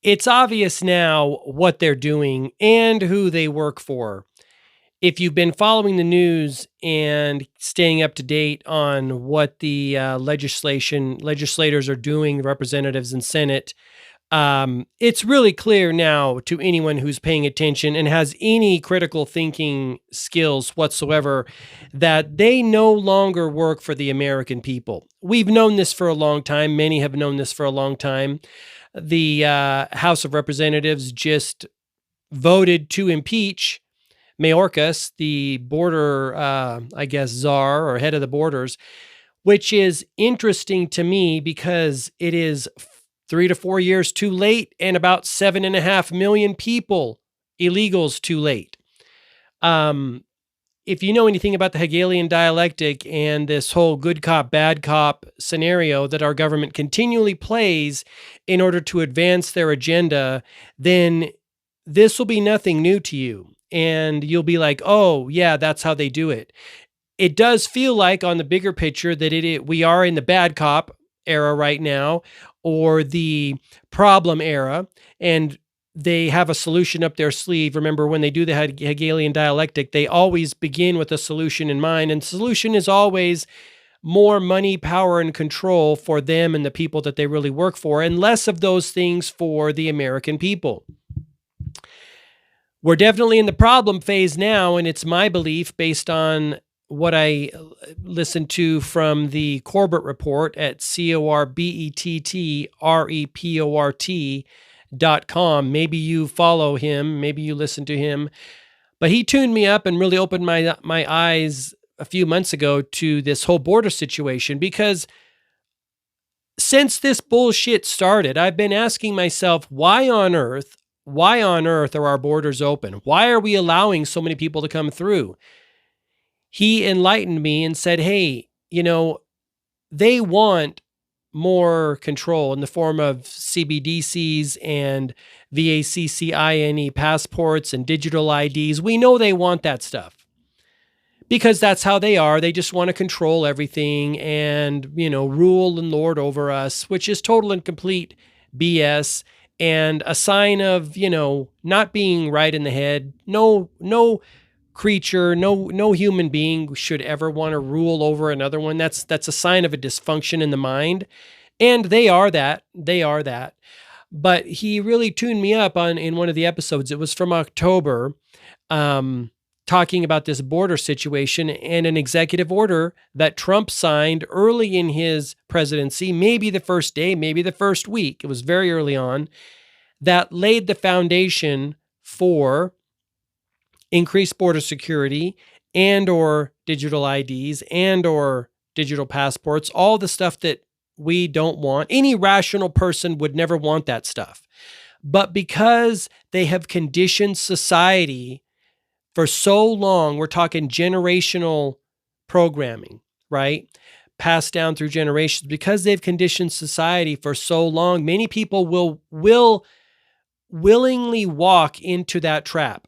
It's obvious now what they're doing and who they work for. If you've been following the news and staying up to date on what the legislators are doing, representatives and Senate, it's really clear now to anyone who's paying attention and has any critical thinking skills whatsoever that they no longer work for the American people. We've known this for a long time. Many have known this for a long time. The House of Representatives just voted to impeach Mayorkas, the border, I guess, czar or head of the borders, which is interesting to me because it is 3 to 4 years too late and about 7.5 million people, illegals, too late. If you know anything about the Hegelian dialectic and this whole good cop, bad cop scenario that our government continually plays in order to advance their agenda, then this will be nothing new to you. And you'll be like, oh, yeah, that's how they do it. It does feel like on the bigger picture that we are in the bad cop era right now, or the problem era, and they have a solution up their sleeve. Remember, when they do the Hegelian dialectic, they always begin with a solution in mind, and solution is always more money, power, and control for them and the people that they really work for, and less of those things for the American people. We're definitely in the problem phase now, and it's my belief, based on what I listened to from the Corbett Report at CORBETTREPORT.com. Maybe you follow him, maybe you listen to him, but he tuned me up and really opened my eyes a few months ago to this whole border situation, because since this bullshit started, I've been asking myself, why on earth are our borders open? Why are we allowing so many people to come through? He enlightened me and said, hey, they want more control in the form of CBDCs and VACCINE passports and digital IDs. We know they want that stuff because that's how they are. They just want to control everything and, rule and lord over us, which is total and complete BS and a sign of, not being right in the head. No creature, no human being should ever want to rule over another one. That's a sign of a dysfunction in the mind, and they are that. But he really tuned me up in one of the episodes. It was from October, talking about this border situation and an executive order that Trump signed early in his presidency, maybe the first day, maybe the first week. It was very early on, that laid the foundation for increased border security and or digital IDs and or digital passports, all the stuff that we don't want. Any rational person would never want that stuff. But because they have conditioned society for so long, we're talking generational programming, right? Passed down through generations. Because they've conditioned society for so long, many people will willingly walk into that trap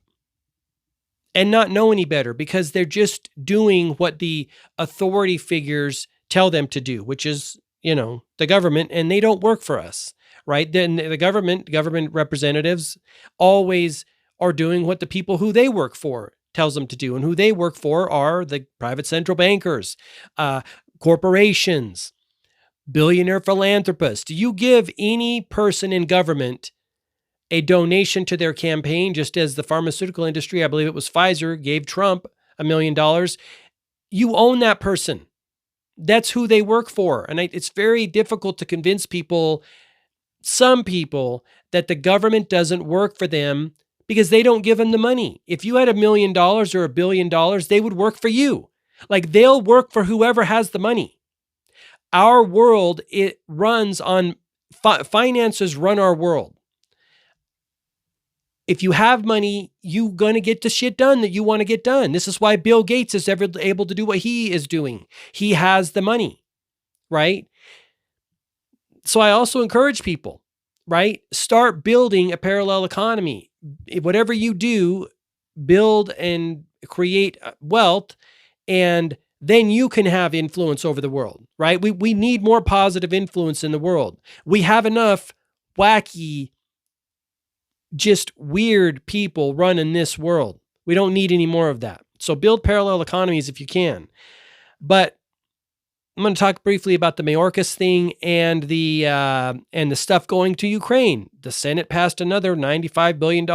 and not know any better, because they're just doing what the authority figures tell them to do, which is, the government, and they don't work for us, right? Then the government representatives always are doing what the people who they work for tells them to do, and who they work for are the private central bankers, corporations, billionaire philanthropists. Do you give any person in government a donation to their campaign, just as the pharmaceutical industry, I believe it was Pfizer, gave Trump $1 million, you own that person. That's who they work for. And it's very difficult to convince some people, that the government doesn't work for them because they don't give them the money. If you had $1 million or $1 billion, they would work for you. Like, they'll work for whoever has the money. Our world, it runs on finances, run our world. If you have money, you're going to get the shit done that you want to get done. This is why Bill Gates is ever able to do what he is doing. He has the money, right? So I also encourage people, right? Start building a parallel economy. Whatever you do, build and create wealth, and then you can have influence over the world, right? We need more positive influence in the world. We have enough wacky just weird people running this world. We don't need any more of that. So build parallel economies if you can. But I'm going to talk briefly about the Mayorkas thing and the stuff going to Ukraine. The Senate passed another $95 billion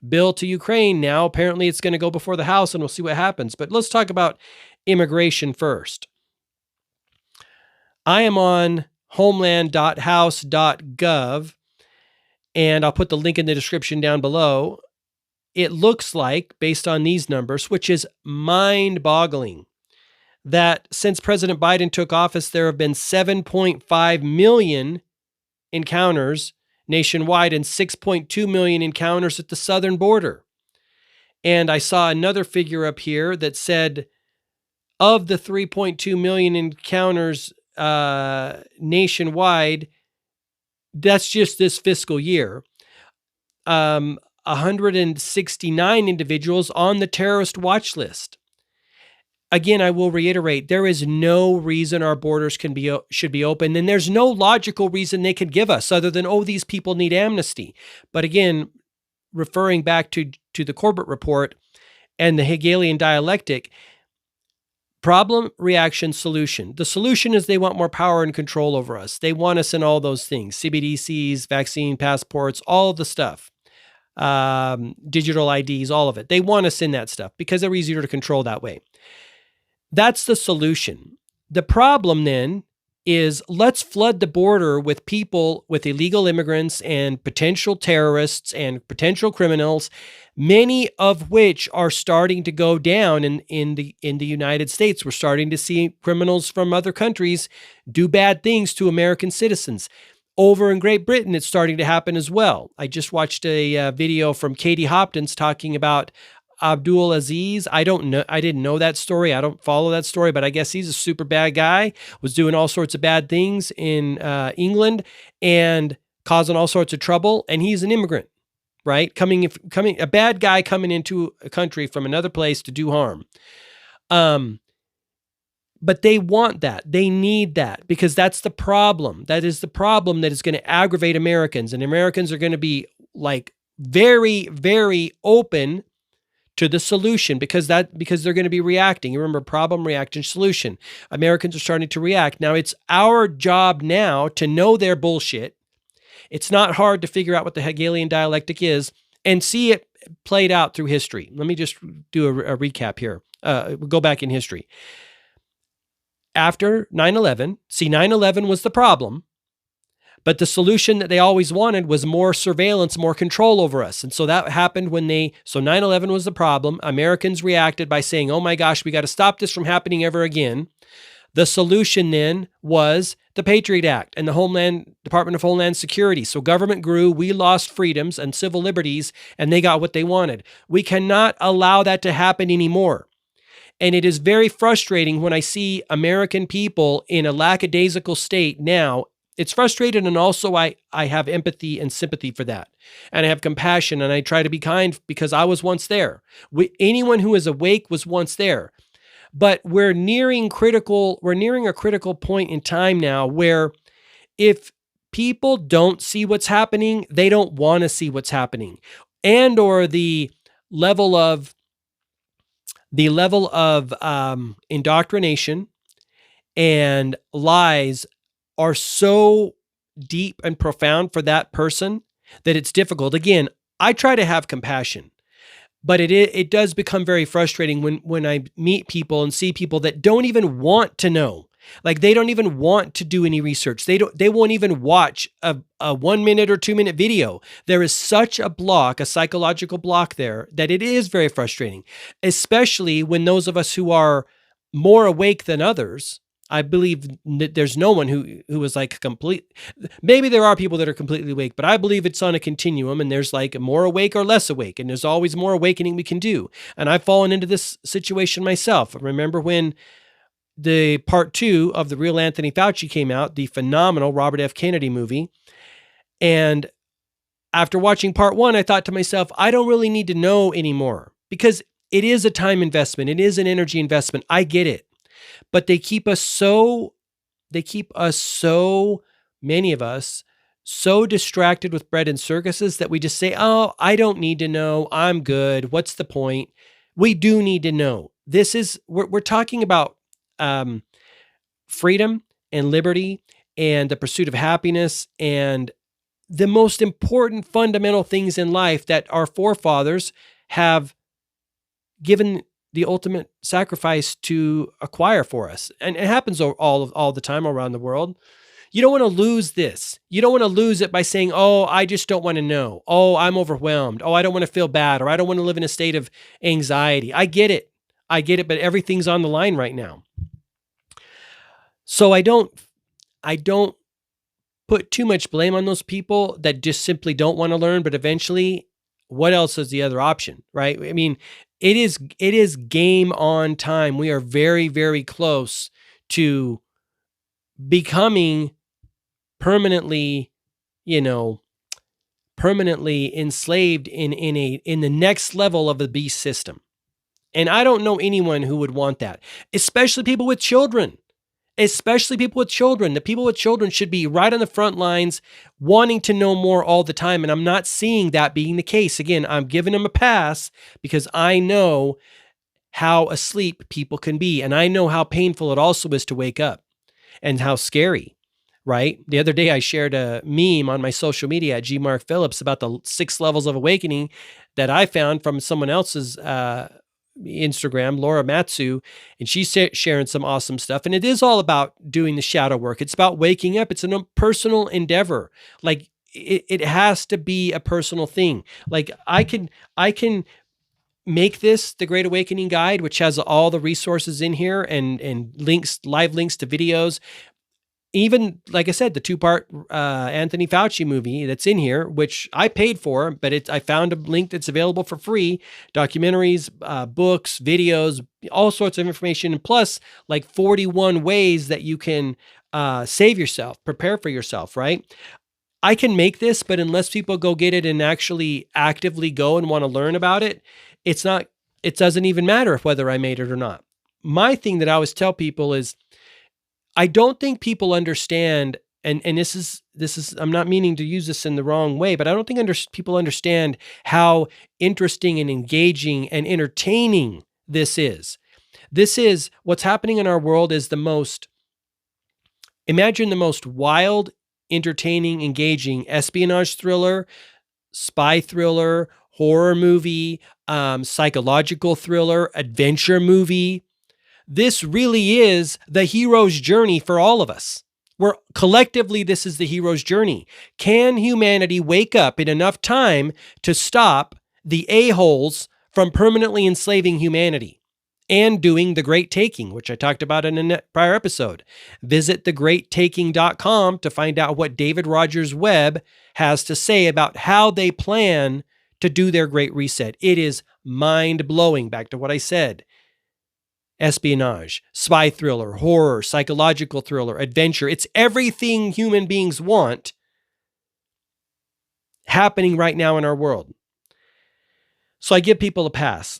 bill to Ukraine. Now, apparently, it's going to go before the House, and we'll see what happens. But let's talk about immigration first. I am on homeland.house.gov, and I'll put the link in the description down below. It looks like, based on these numbers, which is mind-boggling, that since President Biden took office, there have been 7.5 million encounters nationwide and 6.2 million encounters at the southern border. And I saw another figure up here that said of the 3.2 million encounters nationwide, that's just this fiscal year, 169 individuals on the terrorist watch list. Again, I will reiterate, there is no reason our borders should be open, and there's no logical reason they could give us other than, oh, these people need amnesty. But again, referring back to the Corbett report and the Hegelian dialectic, problem, reaction, solution. The solution is they want more power and control over us. They want us in all those things, CBDCs, vaccine passports, all of the stuff, digital IDs, all of it. They want us in that stuff because they're easier to control that way. That's the solution. The problem then is let's flood the border with people, with illegal immigrants and potential terrorists and potential criminals, many of which are starting to go down in the United States. We're starting to see criminals from other countries do bad things to American citizens. Over in Great Britain, it's starting to happen as well. I just watched a video from Katie Hopkins talking about Abdul Aziz. I didn't know that story. I don't follow that story, but I guess he's a super bad guy, was doing all sorts of bad things in England and causing all sorts of trouble. And he's an immigrant, right? A bad guy coming into a country from another place to do harm. But they want that. They need that because that's the problem. That is the problem that is going to aggravate Americans. And Americans are going to be like very, very open to the solution because they're going to be reacting. You remember problem, reaction, solution. Americans are starting to react. Now it's our job now to know their bullshit. It's not hard to figure out what the Hegelian dialectic is and see it played out through history. Let me just do a recap here. We'll go back in history. After 9/11, 9/11 was the problem. But the solution that they always wanted was more surveillance, more control over us. And so that happened so 9/11 was the problem. Americans reacted by saying, oh my gosh, we got to stop this from happening ever again. The solution then was the Patriot Act and the Department of Homeland Security. So government grew, we lost freedoms and civil liberties, and they got what they wanted. We cannot allow that to happen anymore. And it is very frustrating when I see American people in a lackadaisical state now. It's frustrating, and also I have empathy and sympathy for that. And I have compassion, and I try to be kind because I was once there. Anyone who is awake was once there. But we're nearing a critical point in time now where if people don't see what's happening, they don't want to see what's happening. And or the level of indoctrination and lies are so deep and profound for that person that it's difficult. Again, I try to have compassion, but it does become very frustrating when I meet people and see people that don't even want to know. Like they don't even want to do any research. They won't even watch a 1 minute or 2 minute video. There is such a block, a psychological block there, that it is very frustrating, especially when those of us who are more awake than others. I believe that there's no one who is like complete. Maybe there are people that are completely awake, but I believe it's on a continuum and there's like more awake or less awake. And there's always more awakening we can do. And I've fallen into this situation myself. I remember when the part 2 of The Real Anthony Fauci came out, the phenomenal Robert F. Kennedy movie. And after watching part 1, I thought to myself, I don't really need to know anymore because it is a time investment. It is an energy investment. I get it. But they keep us so, many of us, so distracted with bread and circuses that we just say, oh, I don't need to know. I'm good. What's the point? We do need to know. We're talking about um, freedom and liberty and the pursuit of happiness and the most important fundamental things in life that our forefathers have given the ultimate sacrifice to acquire for us. And it happens all the time around the world. You don't want to lose this. You don't want to lose it by saying, oh, I just don't want to know. Oh, I'm overwhelmed. Oh, I don't want to feel bad, or I don't want to live in a state of anxiety. I get it. But everything's on the line right now. So I don't put too much blame on those people that just simply don't want to learn, but eventually, what else is the other option, right? I mean, it is game on time. We are very, very close to becoming permanently, permanently enslaved in the next level of the beast system. And I don't know anyone who would want that, especially people with children. Especially people with children. The people with children should be right on the front lines, wanting to know more all the time. And I'm not seeing that being the case. Again, I'm giving them a pass because I know how asleep people can be. And I know how painful it also is to wake up and how scary, right? The other day I shared a meme on my social media at G. Mark Phillips about the 6 levels of awakening that I found from someone else's Instagram, Laura Matsu, and she's sharing some awesome stuff. And it is all about doing the shadow work. It's about waking up. It's a personal endeavor. Like it has to be a personal thing. Like I can make this the Great Awakening Guide, which has all the resources in here and links, live links to videos. Even, like I said, the 2-part Anthony Fauci movie that's in here, which I paid for, but I found a link that's available for free, documentaries, books, videos, all sorts of information, and plus like 41 ways that you can save yourself, prepare for yourself, right? I can make this, but unless people go get it and actually actively go and want to learn about it, it doesn't even matter whether I made it or not. My thing that I always tell people is, I don't think people understand, and this is I'm not meaning to use this in the wrong way, but I don't think people understand how interesting and engaging and entertaining this is. This is what's happening in our world is imagine the most wild, entertaining, engaging espionage thriller, spy thriller, horror movie, psychological thriller, adventure movie. This really is the hero's journey for all of us. Collectively, this is the hero's journey. Can humanity wake up in enough time to stop the a-holes from permanently enslaving humanity and doing the great taking, which I talked about in a prior episode? Visit thegreattaking.com to find out what David Rogers Webb has to say about how they plan to do their great reset. It is mind-blowing, back to what I said. Espionage, spy thriller, horror, psychological thriller, adventure. It's everything human beings want happening right now in our world. So I give people a pass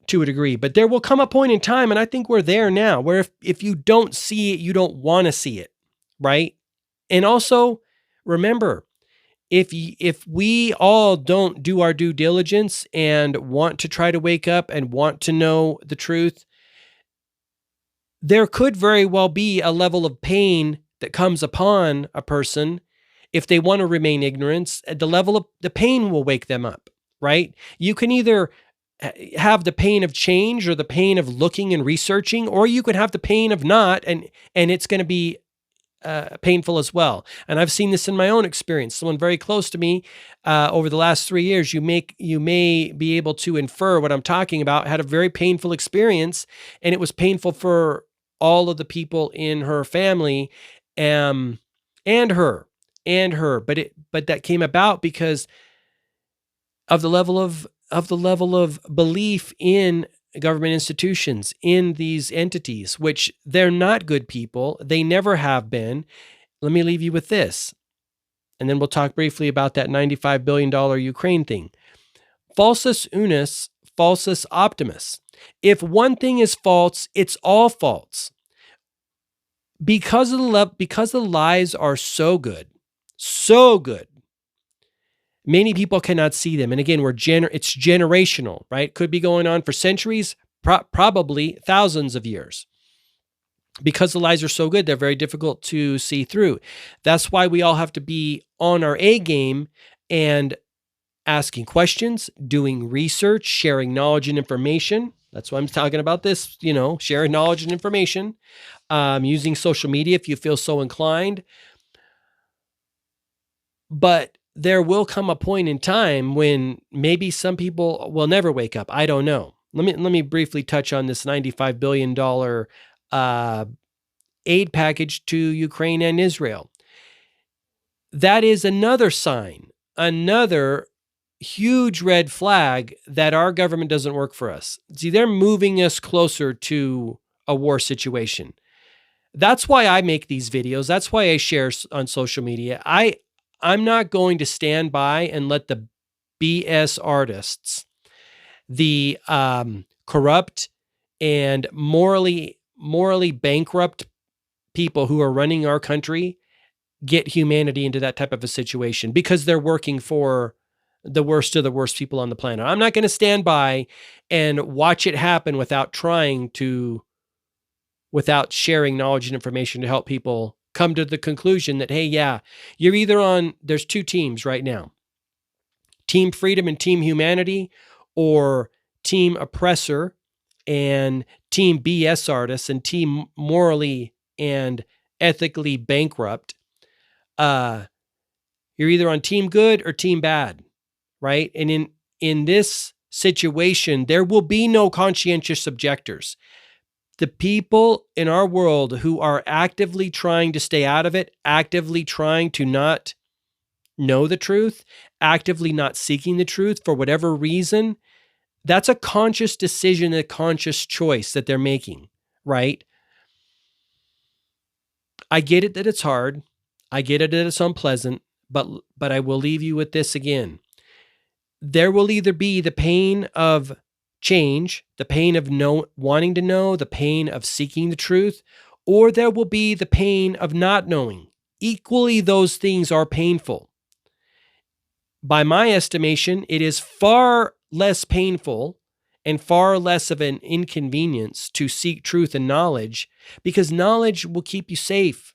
to a degree, but there will come a point in time, and I think we're there now, where if you don't see it, you don't want to see it, right? And also, remember, if we all don't do our due diligence and want to try to wake up and want to know the truth, there could very well be a level of pain that comes upon a person if they want to remain ignorant. The level of the pain will wake them up, right? You can either have the pain of change or the pain of looking and researching, or you could have the pain of not, and it's going to be painful as well. And I've seen this in my own experience. Someone very close to me over the last 3 years, you may be able to infer what I'm talking about, had a very painful experience, and it was painful for all of the people in her family, and her, but that came about because of the level of belief in government institutions, in these entities, which they're not good people. They never have been. Let me leave you with this, and then we'll talk briefly about that $95 billion Ukraine thing. Falsus unus, falsus optimus. If one thing is false, it's all false. Because the lies are so good, So good. Many people cannot see them. And again, it's generational, right? Could be going on for centuries, probably thousands of years. Because the lies are so good, they're very difficult to see through. That's why we all have to be on our A game and asking questions, doing research, sharing knowledge and information. That's why I'm talking about this, sharing knowledge and information, using social media if you feel so inclined. But there will come a point in time when maybe some people will never wake up. I don't know. Let me briefly touch on this $95 billion aid package to Ukraine and Israel. That is another sign, another huge red flag that our government doesn't work for us. See, they're moving us closer to a war situation. That's why I make these videos. That's why I share on social media. I'm not going to stand by and let the BS artists, the corrupt and morally bankrupt people who are running our country get humanity into that type of a situation because they're working for the worst of the worst people on the planet. I'm not going to stand by and watch it happen without sharing knowledge and information to help people come to the conclusion that, hey, yeah, you're either on, there's two teams right now, Team Freedom and Team Humanity, or Team Oppressor and Team BS artists and Team Morally and Ethically Bankrupt. You're either on Team Good or Team Bad, right? And in this situation, there will be no conscientious objectors. The people in our world who are actively trying to stay out of it, actively trying to not know the truth, actively not seeking the truth for whatever reason, that's a conscious decision, a conscious choice that they're making, right? I get it that it's hard. I get it that it's unpleasant, but I will leave you with this again. There will either be the pain of change, the pain of wanting to know, the pain of seeking the truth, or there will be the pain of not knowing. Equally, those things are painful. By my estimation, it is far less painful and far less of an inconvenience to seek truth and knowledge, because knowledge will keep you safe.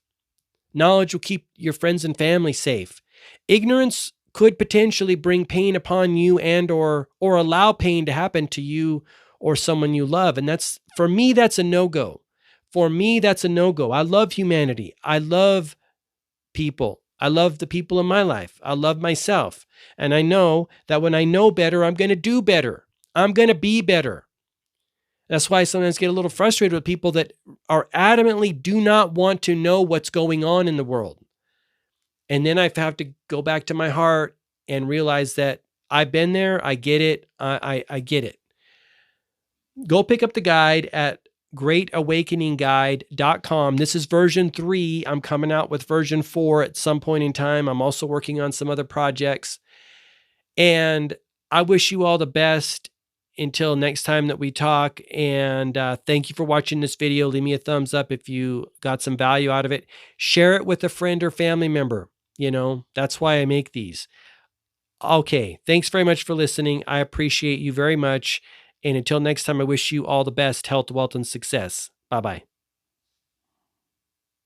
Knowledge will keep your friends and family safe. Ignorance could potentially bring pain upon you and or allow pain to happen to you or someone you love. And for me, that's a no-go. For me, that's a no-go. I love humanity. I love people. I love the people in my life. I love myself. And I know that when I know better, I'm going to do better. I'm going to be better. That's why I sometimes get a little frustrated with people that are adamantly do not want to know what's going on in the world. And then I have to go back to my heart and realize that I've been there. I get it. I get it. Go pick up the guide at greatawakeningguide.com. This is version 3. I'm coming out with version 4 at some point in time. I'm also working on some other projects. And I wish you all the best until next time that we talk. And thank you for watching this video. Leave me a thumbs up if you got some value out of it. Share it with a friend or family member. That's why I make these. Okay. Thanks very much for listening. I appreciate you very much. And until next time, I wish you all the best health, wealth, and success. Bye-bye.